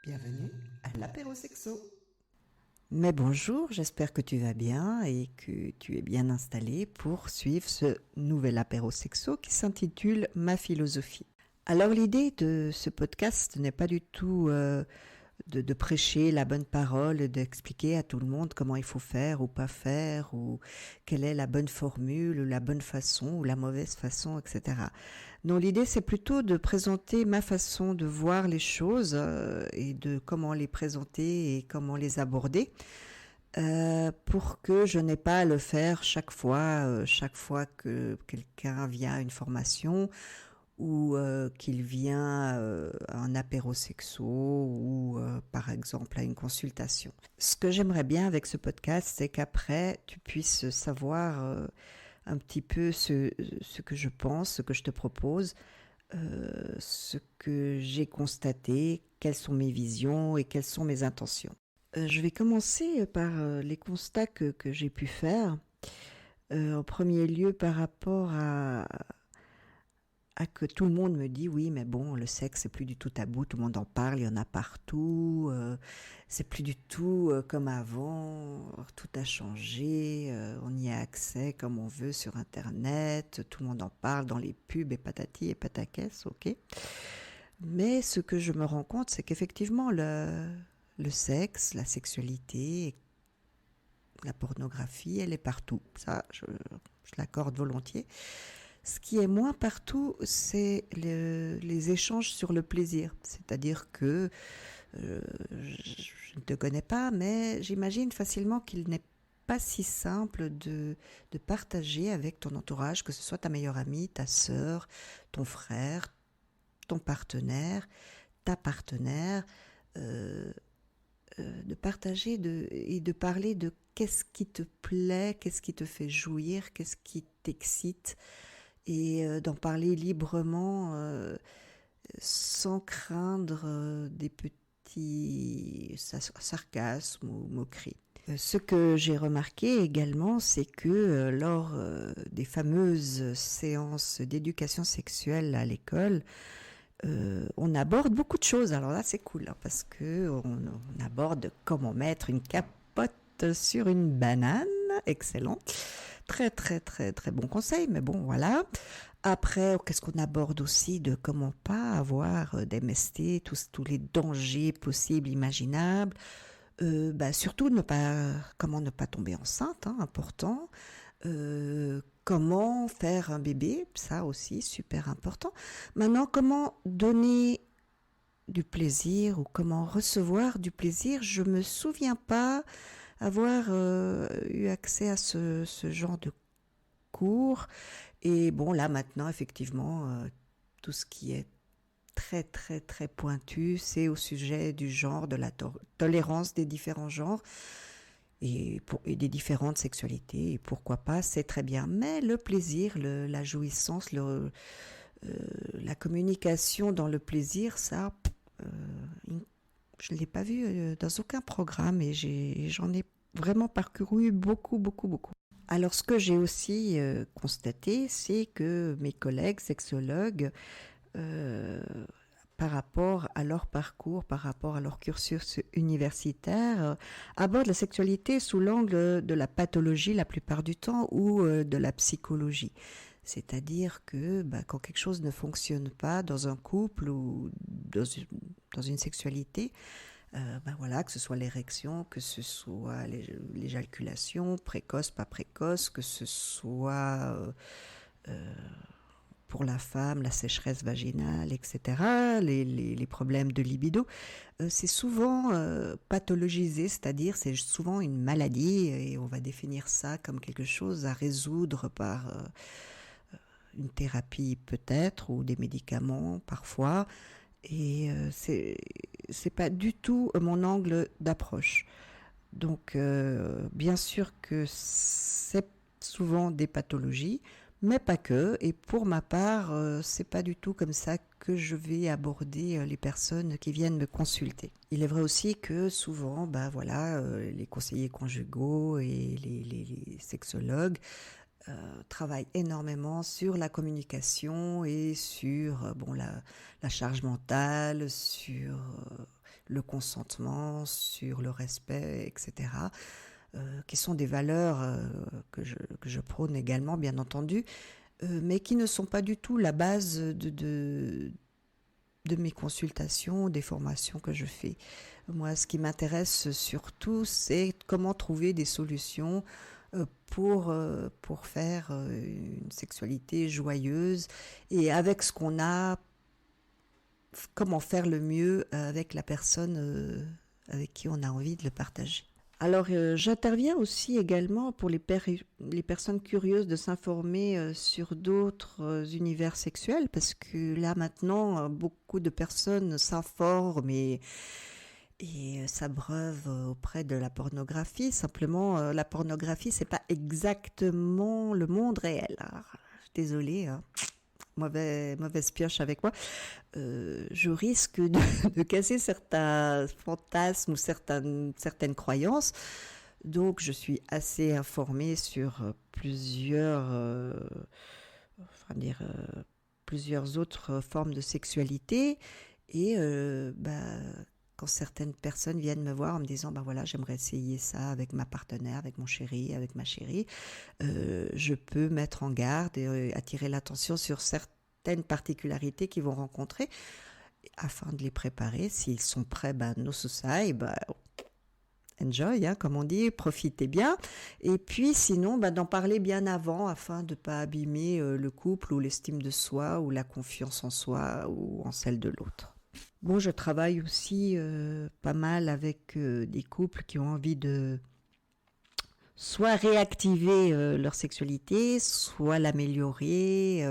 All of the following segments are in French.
Bienvenue à l'apéro sexo. Mais bonjour, j'espère que tu vas bien et que tu es bien installé pour suivre ce nouvel apéro sexo qui s'intitule Ma philosophie. Alors l'idée de ce podcast n'est pas du tout de prêcher la bonne parole, d'expliquer à tout le monde comment il faut faire ou pas faire, ou quelle est la bonne formule, ou la bonne façon, ou la mauvaise façon, etc. Non, l'idée c'est plutôt de présenter ma façon de voir les choses et de comment les présenter et comment les aborder. Pour que je n'ai pas à le faire chaque fois que quelqu'un vient à une formation ou qu'il vient à un apéro sexo ou par exemple à une consultation. Ce que j'aimerais bien avec ce podcast, c'est qu'après tu puisses savoir un petit peu ce que je pense, ce que je te propose, ce que j'ai constaté, quelles sont mes visions et quelles sont mes intentions. Je vais commencer par les constats que j'ai pu faire. En premier lieu, par rapport à que tout le monde me dit oui, mais bon, le sexe, c'est plus du tout tabou, tout le monde en parle, il y en a partout, c'est plus du tout comme avant, tout a changé, on y a accès comme on veut sur Internet, tout le monde en parle dans les pubs et patati et pataquès, ok. Mais ce que je me rends compte, c'est qu'effectivement, le sexe, la sexualité, la pornographie, elle est partout. Ça, je l'accorde volontiers. Ce qui est moins partout, c'est les échanges sur le plaisir. C'est-à-dire que je ne te connais pas, mais j'imagine facilement qu'il n'est pas si simple de partager avec ton entourage, que ce soit ta meilleure amie, ta sœur, ton frère, ton partenaire, ta partenaire, euh, de partager et de parler de qu'est-ce qui te plaît, qu'est-ce qui te fait jouir, qu'est-ce qui t'excite, et d'en parler librement sans craindre des petits sarcasmes ou moqueries. Ce que j'ai remarqué également, c'est que lors des fameuses séances d'éducation sexuelle à l'école, on aborde beaucoup de choses. Alors là, c'est cool hein, parce que on aborde comment mettre une capote sur une banane. Excellent. Très, très, très, très bon conseil, mais bon, voilà. Après, qu'est-ce qu'on aborde aussi de comment pas avoir d'MST, tous les dangers possibles, imaginables. Surtout comment ne pas tomber enceinte, hein, important. Comment faire un bébé, ça aussi, super important. Maintenant, comment donner du plaisir ou comment recevoir du plaisir, je me souviens pas avoir eu accès à ce genre de cours. Et bon, là maintenant, effectivement, tout ce qui est très très très pointu, c'est au sujet du genre, de la tolérance des différents genres et des différentes sexualités. Et pourquoi pas, c'est très bien. Mais le plaisir, la jouissance, la communication dans le plaisir, ça, je ne l'ai pas vu dans aucun programme et j'en ai vraiment parcouru beaucoup, beaucoup, beaucoup. Alors, ce que j'ai aussi constaté, c'est que mes collègues sexologues, euh, par rapport à leur parcours, par rapport à leur cursus universitaire, abordent la sexualité sous l'angle de la pathologie la plupart du temps ou de la psychologie. C'est-à-dire que quand quelque chose ne fonctionne pas dans un couple ou dans une sexualité, voilà, que ce soit l'érection, que ce soit l'éjaculation, précoce, pas précoce, que ce soit pour la femme, la sécheresse vaginale, etc., les problèmes de libido, c'est souvent pathologisé, c'est-à-dire c'est souvent une maladie et on va définir ça comme quelque chose à résoudre par une thérapie peut-être ou des médicaments parfois. Et c'est pas du tout mon angle d'approche. Donc, bien sûr que c'est souvent des pathologies, mais pas que. Et pour ma part, c'est pas du tout comme ça que je vais aborder les personnes qui viennent me consulter. Il est vrai aussi que souvent, voilà, les conseillers conjugaux et les sexologues travaille énormément sur la communication et sur la charge mentale, sur le consentement, sur le respect, etc., qui sont des valeurs que je prône également, bien entendu, mais qui ne sont pas du tout la base de mes consultations, des formations que je fais. Moi, ce qui m'intéresse surtout, c'est comment trouver des solutions pour faire une sexualité joyeuse et avec ce qu'on a, comment faire le mieux avec la personne avec qui on a envie de le partager. Alors, j'interviens aussi également pour les personnes curieuses de s'informer sur d'autres univers sexuels, parce que là maintenant, beaucoup de personnes s'informent et s'abreuvent auprès de la pornographie. Simplement, la pornographie, c'est pas exactement le monde réel. Alors, désolée, hein. Mauvaise pioche avec moi. Je risque de casser certains fantasmes ou certaines croyances. Donc, je suis assez informée sur plusieurs autres formes de sexualité. Et quand certaines personnes viennent me voir en me disant, voilà, j'aimerais essayer ça avec ma partenaire, avec mon chéri, avec ma chérie, je peux mettre en garde et attirer l'attention sur certaines particularités qu'ils vont rencontrer afin de les préparer. S'ils sont prêts, no suicide, enjoy, hein, comme on dit, profitez bien. Et puis sinon, d'en parler bien avant afin de ne pas abîmer le couple ou l'estime de soi ou la confiance en soi ou en celle de l'autre. Bon, je travaille aussi pas mal avec des couples qui ont envie de soit réactiver leur sexualité, soit l'améliorer,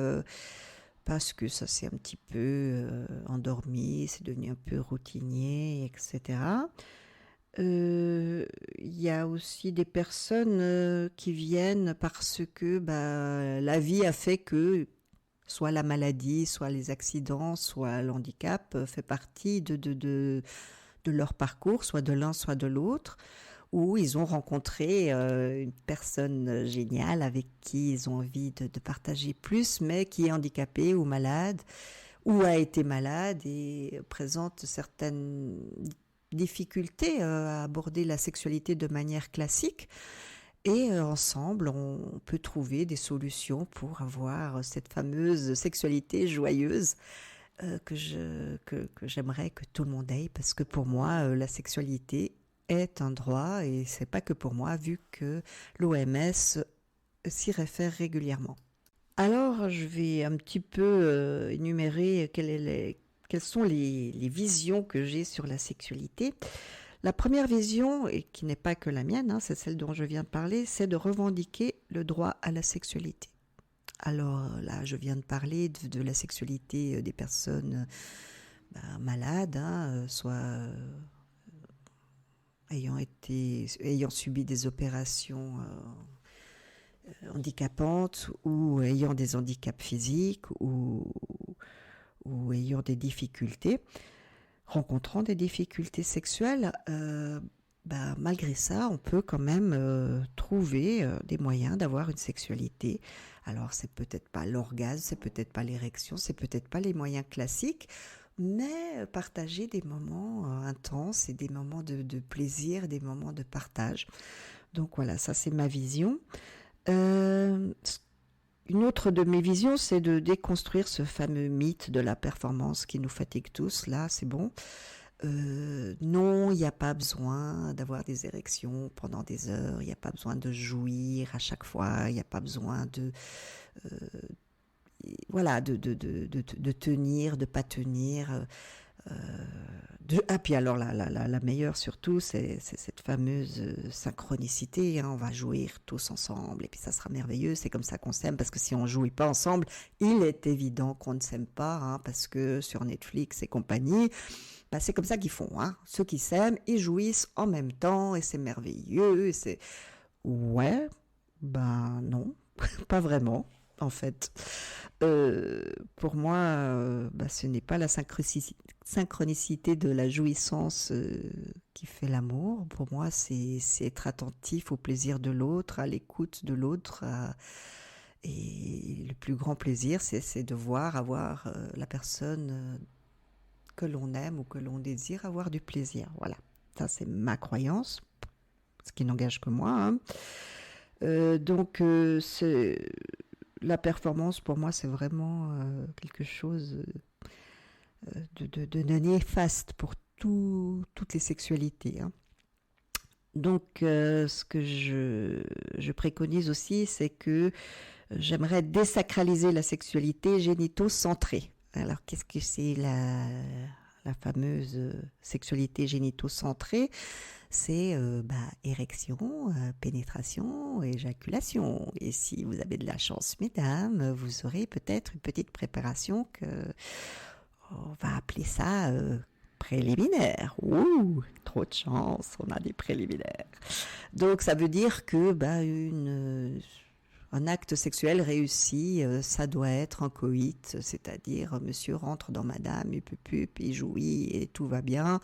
parce que ça s'est un petit peu endormi, c'est devenu un peu routinier, etc. Il y a aussi des personnes qui viennent parce que la vie a fait que soit la maladie, soit les accidents, soit le handicap fait partie de leur parcours, soit de l'un, soit de l'autre, où ils ont rencontré une personne géniale avec qui ils ont envie de partager plus, mais qui est handicapée ou malade, ou a été malade et présente certaines difficultés à aborder la sexualité de manière classique. Et ensemble, on peut trouver des solutions pour avoir cette fameuse sexualité joyeuse que j'aimerais que tout le monde ait, parce que pour moi, la sexualité est un droit, et c'est pas que pour moi, vu que l'OMS s'y réfère régulièrement. Alors, je vais un petit peu énumérer quelles sont les visions que j'ai sur la sexualité. La première vision, et qui n'est pas que la mienne, hein, c'est celle dont je viens de parler, c'est de revendiquer le droit à la sexualité. Alors là, je viens de parler de la sexualité des personnes malades, hein, soit ayant subi des opérations handicapantes, ou ayant des handicaps physiques, ou ayant des difficultés, rencontrant des difficultés sexuelles. Malgré ça, on peut quand même trouver des moyens d'avoir une sexualité. Alors, c'est peut-être pas l'orgasme, c'est peut-être pas l'érection, c'est peut-être pas les moyens classiques, mais partager des moments intenses et des moments de plaisir, des moments de partage. Donc voilà, ça c'est ma vision. Une autre de mes visions, c'est de déconstruire ce fameux mythe de la performance qui nous fatigue tous. Là, c'est bon. Non, il n'y a pas besoin d'avoir des érections pendant des heures, il n'y a pas besoin de jouir à chaque fois, il n'y a pas besoin de tenir, de pas tenir. Puis alors la meilleure surtout, c'est cette fameuse synchronicité, hein, on va jouir tous ensemble et puis ça sera merveilleux, c'est comme ça qu'on s'aime, parce que si on ne jouit pas ensemble, il est évident qu'on ne s'aime pas, hein, parce que sur Netflix et compagnie, c'est comme ça qu'ils font, hein. Ceux qui s'aiment, ils jouissent en même temps et c'est merveilleux. Ouais, non, pas vraiment, en fait. Pour moi, ce n'est pas la synchronicité de la jouissance qui fait l'amour. Pour moi, c'est être attentif au plaisir de l'autre, à l'écoute de l'autre. Et le plus grand plaisir, c'est de avoir la personne que l'on aime ou que l'on désire avoir du plaisir. Voilà, ça c'est ma croyance, ce qui n'engage que moi, hein. La performance pour moi c'est vraiment quelque chose de néfaste pour toutes les sexualités, hein. Donc ce que je préconise aussi, c'est que j'aimerais désacraliser la sexualité génito-centrée. Alors qu'est-ce que c'est la fameuse sexualité génito-centrée? C'est érection, pénétration, éjaculation. Et si vous avez de la chance, mesdames, vous aurez peut-être une petite préparation on va appeler ça préliminaire. Ouh, trop de chance, on a des préliminaires. Donc ça veut dire que un acte sexuel réussi, ça doit être un coït, c'est-à-dire monsieur rentre dans madame, il jouit et tout va bien.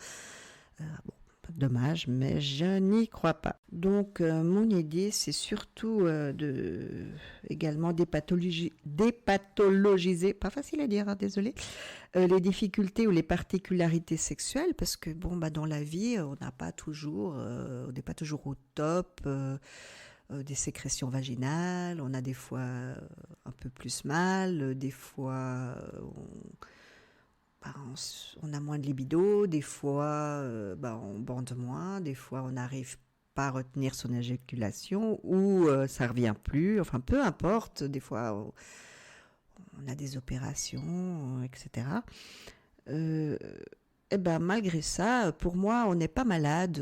Dommage, mais je n'y crois pas. Donc, mon idée, c'est surtout également dépathologiser, pas facile à dire, hein, désolé, les difficultés ou les particularités sexuelles, parce que dans la vie, on n'est pas toujours au top des sécrétions vaginales, on a des fois un peu plus mal, des fois on a moins de libido, des fois on bande moins, des fois on n'arrive pas à retenir son éjaculation ou ça revient plus, enfin peu importe, des fois on a des opérations, etc. Malgré ça, pour moi, on n'est pas malade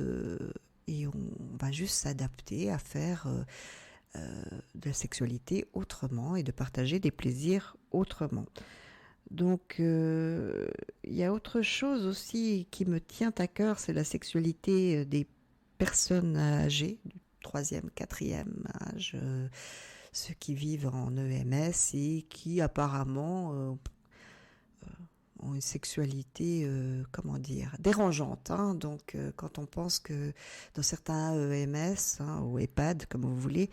et on va juste s'adapter à faire de la sexualité autrement et de partager des plaisirs autrement. Donc, il y a autre chose aussi qui me tient à cœur, c'est la sexualité des personnes âgées, du 3e, 4e âge, ceux qui vivent en EMS et qui apparemment ont une sexualité, dérangeante, hein. Donc, quand on pense que dans certains EMS, hein, ou EHPAD, comme vous voulez,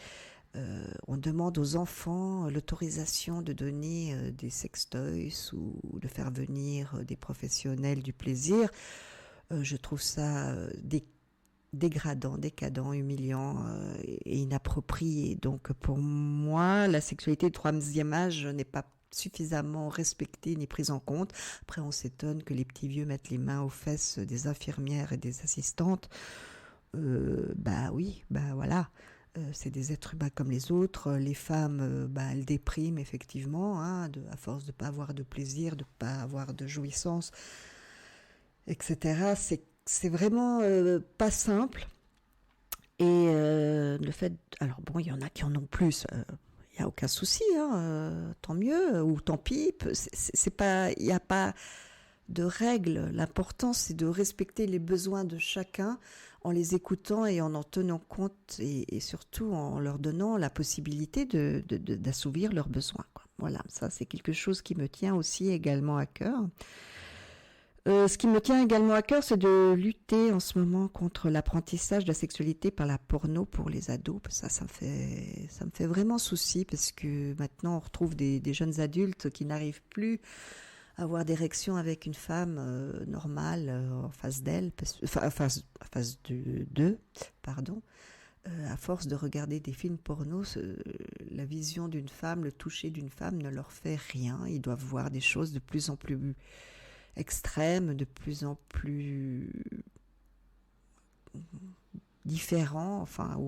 on demande aux enfants l'autorisation de donner des sextoys ou de faire venir des professionnels du plaisir. Je trouve ça dégradant, décadent, humiliant et inapproprié. Donc pour moi, la sexualité du 3e âge n'est pas suffisamment respectée ni prise en compte. Après, on s'étonne que les petits vieux mettent les mains aux fesses des infirmières et des assistantes. Voilà. C'est des êtres humains comme les autres. Les femmes, elles dépriment effectivement, hein, à force de ne pas avoir de plaisir, de ne pas avoir de jouissance, etc. C'est vraiment pas simple. Et le fait... Alors bon, il y en a qui en ont plus. Il n'y a aucun souci, hein, tant mieux, ou tant pis. Il n'y a pas de règles. L'important, c'est de respecter les besoins de chacun en les écoutant et en tenant compte et surtout en leur donnant la possibilité d'assouvir leurs besoins, quoi. Voilà, ça c'est quelque chose qui me tient aussi également à cœur. Ce qui me tient également à cœur, c'est de lutter en ce moment contre l'apprentissage de la sexualité par la porno pour les ados. Ça me fait vraiment souci parce que maintenant on retrouve des jeunes adultes qui n'arrivent plus avoir d'érection avec une femme normale en face d'elle, en face d'eux, pardon. À force de regarder des films pornos, la vision d'une femme, le toucher d'une femme ne leur fait rien. Ils doivent voir des choses de plus en plus extrêmes, de plus en plus différents, enfin,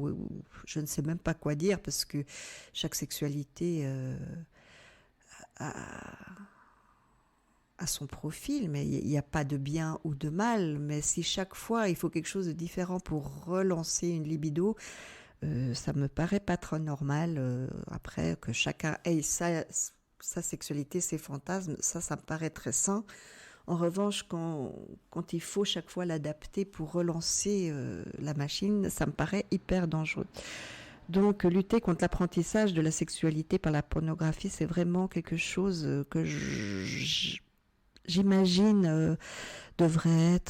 je ne sais même pas quoi dire parce que chaque sexualité a son profil, mais il n'y a pas de bien ou de mal, mais si chaque fois il faut quelque chose de différent pour relancer une libido, ça me paraît pas trop normal. Après, que chacun ait sa sexualité, ses fantasmes, ça me paraît très sain. En revanche, quand il faut chaque fois l'adapter pour relancer la machine, ça me paraît hyper dangereux. Donc, lutter contre l'apprentissage de la sexualité par la pornographie, c'est vraiment quelque chose que j'imagine devrait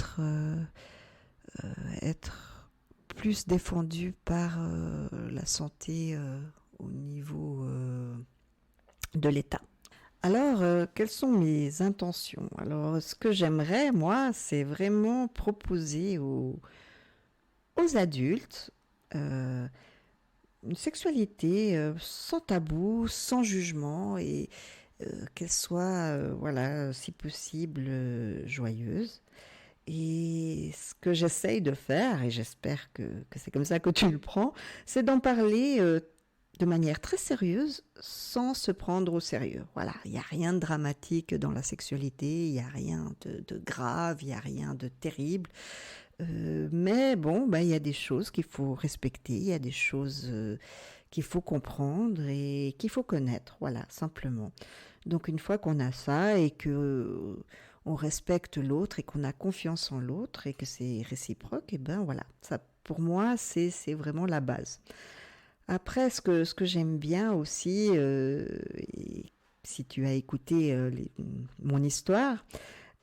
être plus défendu par la santé au niveau de l'État. Alors, quelles sont mes intentions? Alors, ce que j'aimerais, moi, c'est vraiment proposer aux adultes euh, une sexualité sans tabou, sans jugement et qu'elle soit, voilà, si possible, joyeuse. Et ce que j'essaye de faire, et j'espère que c'est comme ça que tu le prends, c'est d'en parler de manière très sérieuse sans se prendre au sérieux. Voilà, il n'y a rien de dramatique dans la sexualité, il n'y a rien de grave, il n'y a rien de terrible. Mais bon, ben, il y a des choses qu'il faut respecter, il y a des choses qu'il faut comprendre et qu'il faut connaître, voilà, simplement. Donc une fois qu'on a ça et que on respecte l'autre et qu'on a confiance en l'autre et que c'est réciproque, et ben voilà, ça pour moi c'est vraiment la base. Après, ce que j'aime bien aussi, et si tu as écouté mon histoire,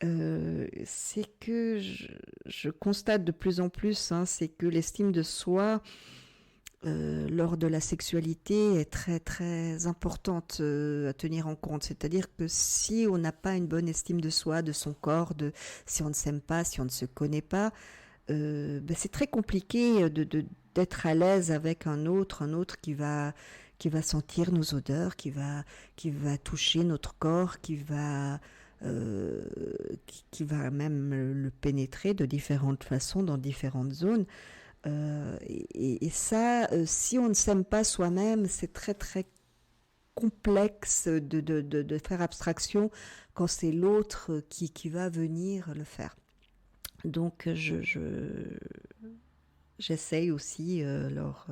c'est que je constate de plus en plus, hein, c'est que l'estime de soi lors de la sexualité est très très importante à tenir en compte. C'est-à-dire que si on n'a pas une bonne estime de soi, de son corps, si on ne s'aime pas, si on ne se connaît pas, ben c'est très compliqué d'être à l'aise avec un autre qui va sentir nos odeurs, qui va toucher notre corps, euh, qui va même le pénétrer de différentes façons dans différentes zones. Et ça, si on ne s'aime pas soi-même, c'est très très complexe de faire abstraction quand c'est l'autre qui va venir le faire. Donc j'essaye aussi lors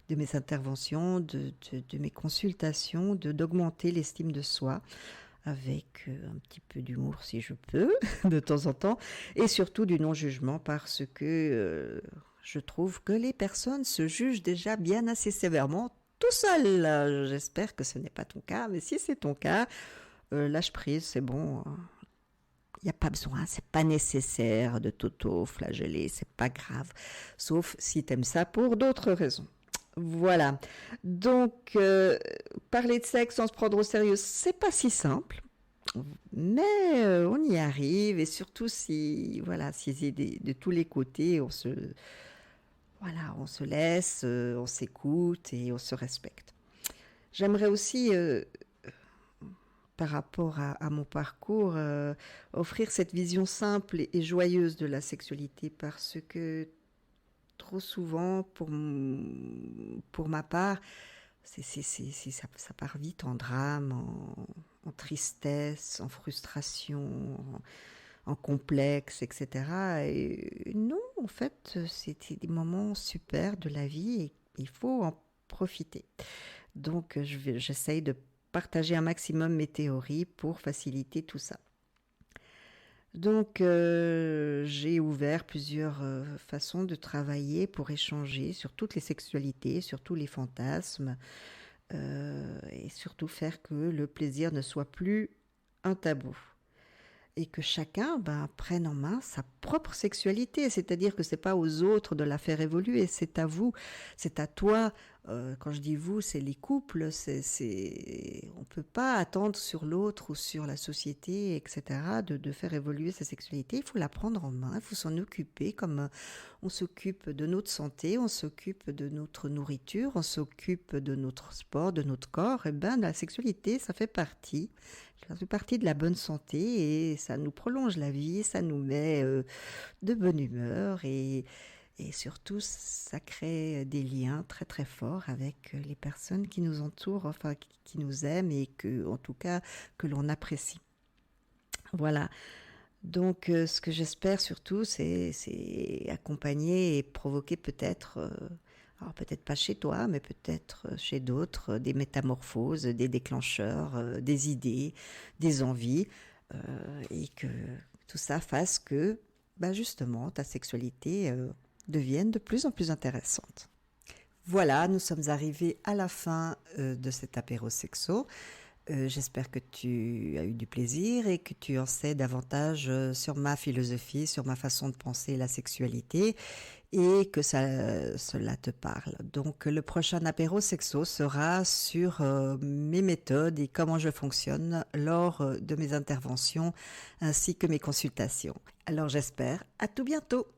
de mes interventions, de mes consultations, d'augmenter l'estime de soi avec un petit peu d'humour si je peux, de temps en temps, et surtout du non-jugement parce que je trouve que les personnes se jugent déjà bien assez sévèrement tout seul. J'espère que ce n'est pas ton cas, mais si c'est ton cas, lâche prise, c'est bon. Il n'y a pas besoin, c'est pas nécessaire de t'auto-flageller, c'est pas grave. Sauf si t'aimes ça pour d'autres raisons. Voilà. Donc, parler de sexe sans se prendre au sérieux, c'est pas si simple. Mais on y arrive et surtout si, voilà, si c'est de tous les côtés, voilà, on se laisse, on s'écoute et on se respecte. J'aimerais aussi par rapport à mon parcours, offrir cette vision simple et joyeuse de la sexualité parce que trop souvent, pour ma part, ça part vite en drame, en tristesse, en frustration, en complexe, etc. Et non, en fait, c'était des moments super de la vie et il faut en profiter. Donc, j'essaye de partager un maximum mes théories pour faciliter tout ça. Donc, j'ai ouvert plusieurs façons de travailler pour échanger sur toutes les sexualités, sur tous les fantasmes, et surtout faire que le plaisir ne soit plus un tabou. Et que chacun prenne en main sa propre sexualité, c'est-à-dire que c'est pas aux autres de la faire évoluer, c'est à vous, c'est à toi. Quand je dis vous, c'est les couples, on peut pas attendre sur l'autre ou sur la société, etc., de faire évoluer sa sexualité. Il faut la prendre en main, il faut s'en occuper comme on s'occupe de notre santé, on s'occupe de notre nourriture, on s'occupe de notre sport, de notre corps. Et la sexualité, ça fait partie de la bonne santé et ça nous prolonge la vie, ça nous met de bonne humeur et surtout ça crée des liens très très forts avec les personnes qui nous entourent, enfin qui nous aiment et en tout cas que l'on apprécie. Voilà. Donc ce que j'espère surtout c'est accompagner et provoquer peut-être alors peut-être pas chez toi, mais peut-être chez d'autres, des métamorphoses, des déclencheurs, des idées, des envies, et que tout ça fasse que, justement, ta sexualité devienne de plus en plus intéressante. Voilà, nous sommes arrivés à la fin de cet apéro sexo. J'espère que tu as eu du plaisir et que tu en sais davantage sur ma philosophie, sur ma façon de penser la sexualité et que cela te parle. Donc le prochain apéro sexo sera sur mes méthodes et comment je fonctionne lors de mes interventions ainsi que mes consultations. Alors j'espère à tout bientôt.